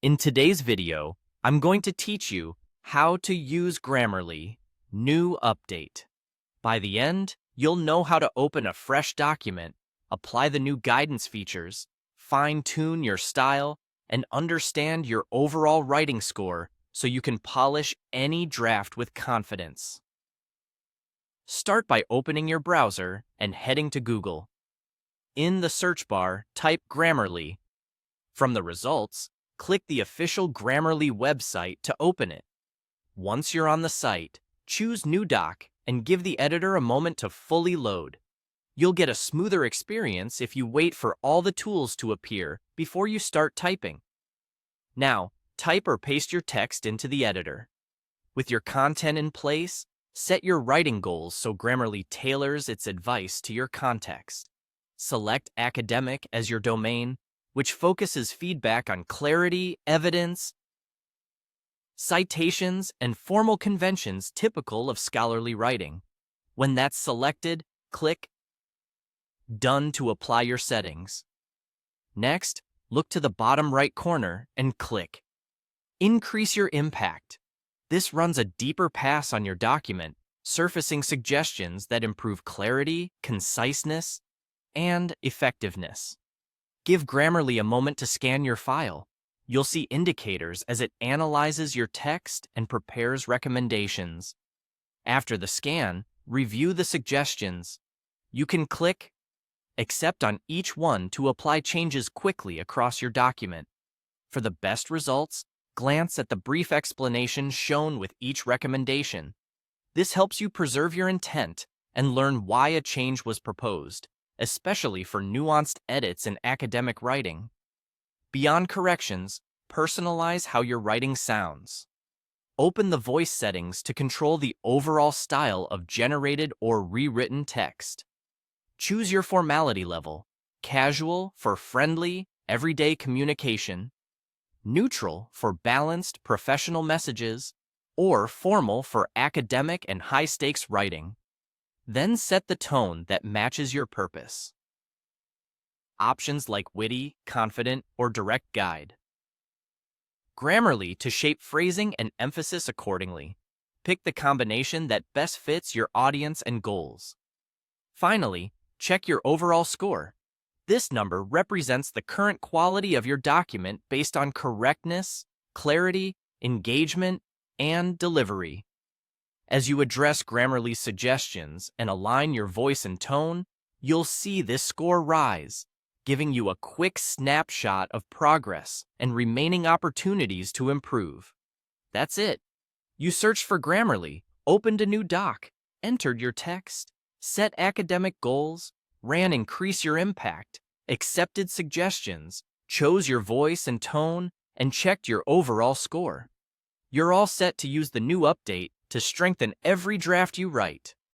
In today's video, I'm going to teach you how to use Grammarly New Update. By the end, you'll know how to open a fresh document, apply the new guidance features, fine-tune your style, and understand your overall writing score so you can polish any draft with confidence. Start by opening your browser and heading to Google. In the search bar, type Grammarly. From the results, click the official Grammarly website to open it. Once you're on the site, choose New Doc and give the editor a moment to fully load. You'll get a smoother experience if you wait for all the tools to appear before you start typing. Now, type or paste your text into the editor. With your content in place, set your writing goals so Grammarly tailors its advice to your context. Select academic as your domain, which focuses feedback on clarity, evidence, citations, and formal conventions typical of scholarly writing. When that's selected, click Done to apply your settings. Next, look to the bottom right corner and click Increase your impact. This runs a deeper pass on your document, surfacing suggestions that improve clarity, conciseness, and effectiveness. Give Grammarly a moment to scan your file. You'll see indicators as it analyzes your text and prepares recommendations. After the scan, review the suggestions. You can click Accept on each one to apply changes quickly across your document. For the best results, glance at the brief explanation shown with each recommendation. This helps you preserve your intent and learn why a change was proposed, especially for nuanced edits in academic writing. Beyond corrections, personalize how your writing sounds. Open the voice settings to control the overall style of generated or rewritten text. Choose your formality level: casual for friendly, everyday communication, neutral for balanced, professional messages, or formal for academic and high-stakes writing. Then set the tone that matches your purpose. Options like witty, confident, or direct guide. Grammarly to shape phrasing and emphasis accordingly. Pick the combination that best fits your audience and goals. Finally, check your overall score. This number represents the current quality of your document based on correctness, clarity, engagement, and delivery. As you address Grammarly's suggestions and align your voice and tone, you'll see this score rise, giving you a quick snapshot of progress and remaining opportunities to improve. That's it. You searched for Grammarly, opened a new doc, entered your text, set academic goals, ran Increase Your Impact, accepted suggestions, chose your voice and tone, and checked your overall score. You're all set to use the new update to strengthen every draft you write.